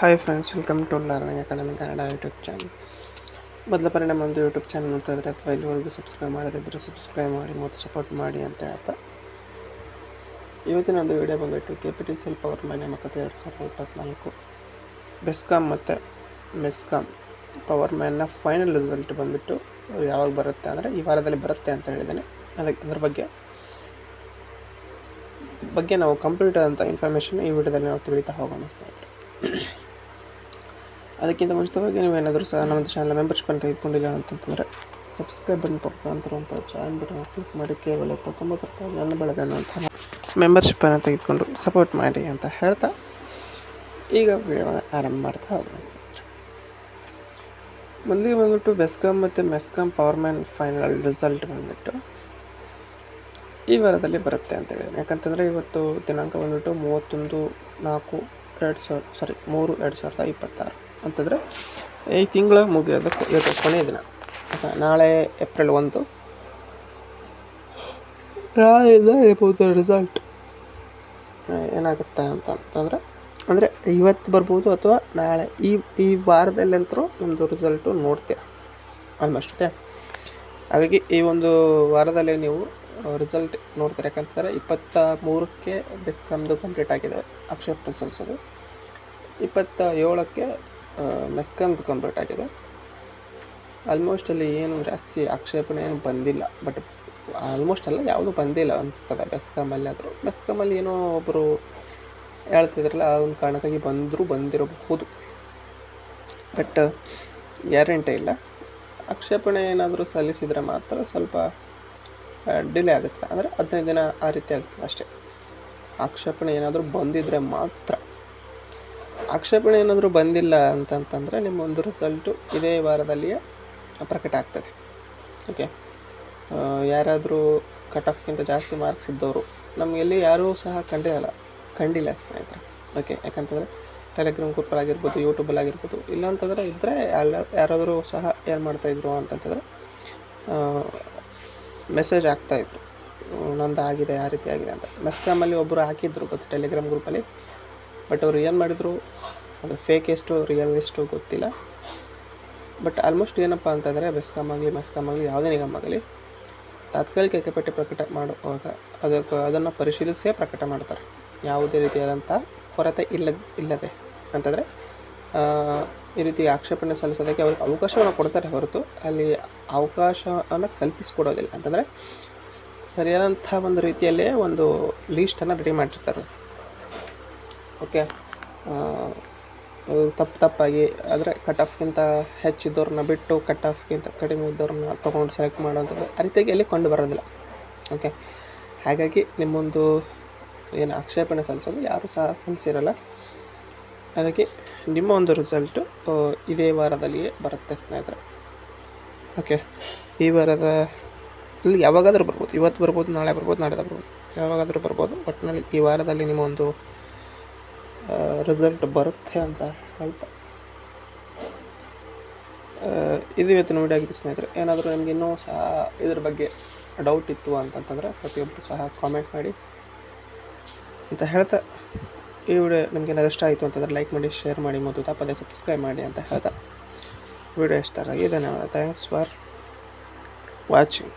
Hi friends, welcome to learning academy Kannada YouTube channel. ಮೊದಲ ಬಾರಿ ನಮ್ಮೊಂದು YouTube channel ನೋಡ್ತಾ ಇದ್ದರೆ ಅಥವಾ ಇಲ್ಲಿವರೆಗೂ ಸಬ್ಸ್ಕ್ರೈಬ್ ಮಾಡದಿದ್ದರೆ ಸಬ್ಸ್ಕ್ರೈಬ್ ಮಾಡಿ ಮತ್ತು ಸಪೋರ್ಟ್ ಮಾಡಿ ಅಂತ ಹೇಳ್ತಾ, ಇವತ್ತಿನ ಒಂದು ವಿಡಿಯೋ ಬಂದುಬಿಟ್ಟು KPTCL ಪವರ್ ಮ್ಯಾನ್ ನೇಮಕಾತಿ 2024 ಬೆಸ್ಕಾಮ್ ಮತ್ತು ಮೆಸ್ಕಾಮ್ ಪವರ್ ಮ್ಯಾನ್ನ ಫೈನಲ್ ರಿಸಲ್ಟ್ ಬಂದುಬಿಟ್ಟು ಯಾವಾಗ ಬರುತ್ತೆ ಅಂದರೆ ಈ ವಾರದಲ್ಲಿ ಬರುತ್ತೆ ಅಂತ ಹೇಳಿದ್ದೇನೆ. ಅದ್ರ ಬಗ್ಗೆ ನಾವು ಕಂಪ್ಲೀಟ್ ಆದಂಥ ಇನ್ಫಾರ್ಮೇಷನ್ ಈ ವಿಡಿಯೋದಲ್ಲಿ ನಾವು ತಿಳಿತಾ ಹೋಗೋಣ ಸ್ನೇಹಿತರೆ. ಅದಕ್ಕಿಂತ ಮುಂಚಿತವಾಗಿ ನೀವೇನಾದರೂ ಸಹ ನಮ್ಮ ಚಾನಲ್ ಮೆಂಬರ್ಶಿಪ್ಪನ್ನು ತೆಗೆದುಕೊಂಡಿಲ್ಲ ಅಂತಂತಂದರೆ ಸಬ್ಸ್ಕ್ರೈಬ್ ಬಟನ್ ಪಕ್ಕ ಅಂತಿರುವಂಥ ಜಾಯಿನ್ ಬಟನ್ ಕ್ಲಿಕ್ ಮಾಡಿ ಕೇವಲ 29 ರೂಪಾಯಿ ನನ್ನ ಬೆಳಗನ್ನು ಅಂತ ಮೆಂಬರ್ಶಿಪ್ಪನ್ನು ತೆಗೆದುಕೊಂಡು ಸಪೋರ್ಟ್ ಮಾಡಿ ಅಂತ ಹೇಳ್ತಾ ಈಗ ವಿಡಿಯೋನ ಆರಂಭ ಮಾಡ್ತಾ ಹೋಗೋಣ ಸ್ನೇಹಿತರೆ. ಮೊದಲಿಗೆ ಬಂದುಬಿಟ್ಟು ಬೆಸ್ಕಾಮ್ ಮತ್ತು MESCOM power man final result ಬಂದುಬಿಟ್ಟು ಈ ವಾರದಲ್ಲಿ ಬರುತ್ತೆ ಅಂತ ಹೇಳಿದ್ದೀನಿ. ಯಾಕಂತಂದರೆ ಇವತ್ತು ದಿನಾಂಕ ಬಂದುಬಿಟ್ಟು 31/4/2026 ಅಂತಂದರೆ ಈ ತಿಂಗಳ ಮುಗಿಯೋದು ಕೊನೆಯ ದಿನ. ನಾಳೆ ಏಪ್ರಿಲ್ 1, ನಾಳೆಯಿಂದ ಇರ್ಬೋದು ರಿಸಲ್ಟ್ ಏನಾಗುತ್ತೆ ಅಂತಂದರೆ ಅಂದರೆ ಇವತ್ತು ಬರ್ಬೋದು ಅಥವಾ ನಾಳೆ ಈ ವಾರದಲ್ಲಂತರೂ ನಮ್ಮದು ರಿಸಲ್ಟು ನೋಡ್ತೀರ ಆಲ್ಮೋಸ್ಟ್. ಓಕೆ, ಹಾಗಾಗಿ ಈ ಒಂದು ವಾರದಲ್ಲಿ ನೀವು ರಿಸಲ್ಟ್ ನೋಡ್ತಾರೆ. ಯಾಕಂತಂದರೆ 23ಕ್ಕೆ ಬೆಸ್ಕಾಮ್ದು ಕಂಪ್ಲೀಟ್ ಆಗಿದೆ ಆಕ್ಷೇಪಣೆ ಸಲ್ಲಿಸೋದು, 27ಕ್ಕೆ ಮೆಸ್ಕಾಮ್ದು ಕಂಪ್ಲೀಟ್ ಆಗಿದೆ. ಆಲ್ಮೋಸ್ಟ್ ಅಲ್ಲಿ ಏನು ಜಾಸ್ತಿ ಆಕ್ಷೇಪಣೆ ಏನು ಬಂದಿಲ್ಲ, ಬಟ್ ಆಲ್ಮೋಸ್ಟ್ ಎಲ್ಲ ಯಾವುದೂ ಬಂದಿಲ್ಲ ಅನಿಸ್ತದೆ ಬೆಸ್ಕಾಮಲ್ಲಿ. ಆದರೂ ಬೆಸ್ಕಾಮಲ್ಲಿ ಏನೋ ಒಬ್ಬರು ಹೇಳ್ತಿದ್ರಲ್ಲ, ಆ ಒಂದು ಕಾರಣಕ್ಕಾಗಿ ಬಂದಿರಬಹುದು, ಬಟ್ ಗ್ಯಾರಂಟಿ ಇಲ್ಲ. ಆಕ್ಷೇಪಣೆ ಏನಾದರೂ ಸಲ್ಲಿಸಿದರೆ ಮಾತ್ರ ಸ್ವಲ್ಪ ಡಿಲೇ ಆಗುತ್ತೆ, ಅಂದರೆ 15 ದಿನ ಆ ರೀತಿ ಆಗ್ತದೆ ಅಷ್ಟೇ. ಆಕ್ಷೇಪಣೆ ಏನಾದರೂ ಬಂದಿದ್ದರೆ ಮಾತ್ರ. ಆಕ್ಷೇಪಣೆ ಏನಾದರೂ ಬಂದಿಲ್ಲ ಅಂತಂತಂದರೆ ನಿಮ್ಮೊಂದು ರಿಸಲ್ಟು ಇದೇ ವಾರದಲ್ಲಿಯೇ ಪ್ರಕಟ ಆಗ್ತದೆ. ಓಕೆ, ಯಾರಾದರೂ ಕಟ್ ಆಫ್ಗಿಂತ ಜಾಸ್ತಿ ಮಾರ್ಕ್ಸ್ ಇದ್ದವರು ನಮಗೆಲ್ಲಿ ಯಾರೂ ಸಹ ಕಂಡಿಲ್ಲ ಸ್ನೇಹಿತರೆ. ಓಕೆ, ಯಾಕಂತಂದರೆ ಟೆಲಿಗ್ರಾಮ್ ಗ್ರೂಪಲ್ಲಾಗಿರ್ಬೋದು, ಯೂಟ್ಯೂಬಲ್ಲಾಗಿರ್ಬೋದು, ಇಲ್ಲ ಅಂತಂದರೆ ಇದ್ದರೆ ಯಾರಾದರೂ ಸಹ ಏನು ಮಾಡ್ತಾಯಿದ್ರು ಅಂತಂತಂದರೆ ಮೆಸೇಜ್ ಆಗ್ತಾಯಿದ್ರು, ನಂದು ಆಗಿದೆ, ಆ ರೀತಿ ಆಗಿದೆ ಅಂತ. ಮೆಸ್ಕಾಮಲ್ಲಿ ಒಬ್ಬರು ಹಾಕಿದ್ರು ಗೊತ್ತು ಟೆಲಿಗ್ರಾಮ್ ಗ್ರೂಪಲ್ಲಿ, ಬಟ್ ಅವರು ಏನು ಮಾಡಿದರು, ಅದು ಫೇಕ್ ಎಷ್ಟು ರಿಯಲ್ ಎಷ್ಟು ಗೊತ್ತಿಲ್ಲ. ಬಟ್ ಆಲ್ಮೋಸ್ಟ್ ಏನಪ್ಪ ಅಂತಂದರೆ ಮೆಸ್ಕಾಮ್ ಆಗಲಿ ಯಾವುದೇ ನಿಗಮ ಆಗಲಿ ತಾತ್ಕಾಲಿಕ ಕೆಪಟಿ ಪ್ರಕಟ ಮಾಡುವಾಗ ಅದನ್ನು ಪರಿಶೀಲಿಸೇ ಪ್ರಕಟ ಮಾಡ್ತಾರೆ, ಯಾವುದೇ ರೀತಿಯಾದಂಥ ಕೊರತೆ ಇಲ್ಲದೆ. ಅಂತಂದರೆ ಈ ರೀತಿ ಆಕ್ಷೇಪಣೆ ಸಲ್ಲಿಸೋದಕ್ಕೆ ಅವ್ರಿಗೆ ಅವಕಾಶವನ್ನು ಕೊಡ್ತಾರೆ ಹೊರತು ಅಲ್ಲಿ ಅವಕಾಶವನ್ನು ಕಲ್ಪಿಸಿಕೊಡೋದಿಲ್ಲ. ಅಂತಂದರೆ ಸರಿಯಾದಂಥ ಒಂದು ರೀತಿಯಲ್ಲೇ ಒಂದು ಲೀಸ್ಟನ್ನು ರೆಡಿ ಮಾಡಿರ್ತಾರೆ. ಓಕೆ, ತಪ್ಪಾಗಿ ಅಂದರೆ ಕಟ್ ಆಫ್ಗಿಂತ ಹೆಚ್ಚಿದ್ದವ್ರನ್ನ ಬಿಟ್ಟು ಕಟ್ ಆಫ್ಗಿಂತ ಕಡಿಮೆ ಇದ್ದವ್ರನ್ನ ತೊಗೊಂಡು ಸೆಲೆಕ್ಟ್ ಮಾಡೋವಂಥದ್ದು ಆ ರೀತಿಯಾಗಿ ಅಲ್ಲಿ ಕಂಡು ಬರೋದಿಲ್ಲ. ಓಕೆ, ಹಾಗಾಗಿ ನಿಮ್ಮೊಂದು ಏನು ಆಕ್ಷೇಪಣೆ ಸಲ್ಲಿಸೋದು ಯಾರೂ ಸಹ ಸಲ್ಲಿಸಿರಲ್ಲ. ಹಾಗಾಗಿ ನಿಮ್ಮ ಒಂದು ರಿಸಲ್ಟು ಇದೇ ವಾರದಲ್ಲಿಯೇ ಬರುತ್ತೆ ಸ್ನೇಹಿತರೆ. ಓಕೆ, ಈ ವಾರದಲ್ಲಿ ಯಾವಾಗಾದರೂ ಬರ್ಬೋದು, ಇವತ್ತು ಬರ್ಬೋದು, ನಾಳೆ ಬರ್ಬೋದು, ನಾಡಿದ್ದು ಬರ್ಬೋದು, ಯಾವಾಗಾದರೂ ಬರ್ಬೋದು. ಒಟ್ಟಿನಲ್ಲಿ ಈ ವಾರದಲ್ಲಿ ನಿಮ್ಮ ಒಂದು ರಿಸಲ್ಟ್ ಬರುತ್ತೆ ಅಂತ ಹೇಳ್ತಾ ಇದು ಇವತ್ತಿನ ವಿಡಿಯೋ ಆಗಿದೆ ಸ್ನೇಹಿತರೆ. ಏನಾದರೂ ನಿಮಗೆ ಇನ್ನೂ ಸಹ ಇದ್ರ ಬಗ್ಗೆ ಡೌಟ್ ಇತ್ತು ಅಂತಂತಂದರೆ ಪ್ರತಿಯೊಬ್ಬರು ಸಹ ಕಾಮೆಂಟ್ ಮಾಡಿ ಅಂತ ಹೇಳ್ತಾ, ಈ ವಿಡಿಯೋ ನಿಮಗೆ ಏನಾದರೂ ಇಷ್ಟ ಆಯಿತು ಅಂತಂದರೆ ಲೈಕ್ ಮಾಡಿ, ಶೇರ್ ಮಾಡಿ ಮತ್ತು ತಪ್ಪದೇ ಸಬ್ಸ್ಕ್ರೈಬ್ ಮಾಡಿ ಅಂತ ಹೇಳ್ತಾ ವಿಡಿಯೋ ಇಷ್ಟ ಆಗಿ ಧನ್ಯವಾದ. Thanks for watching.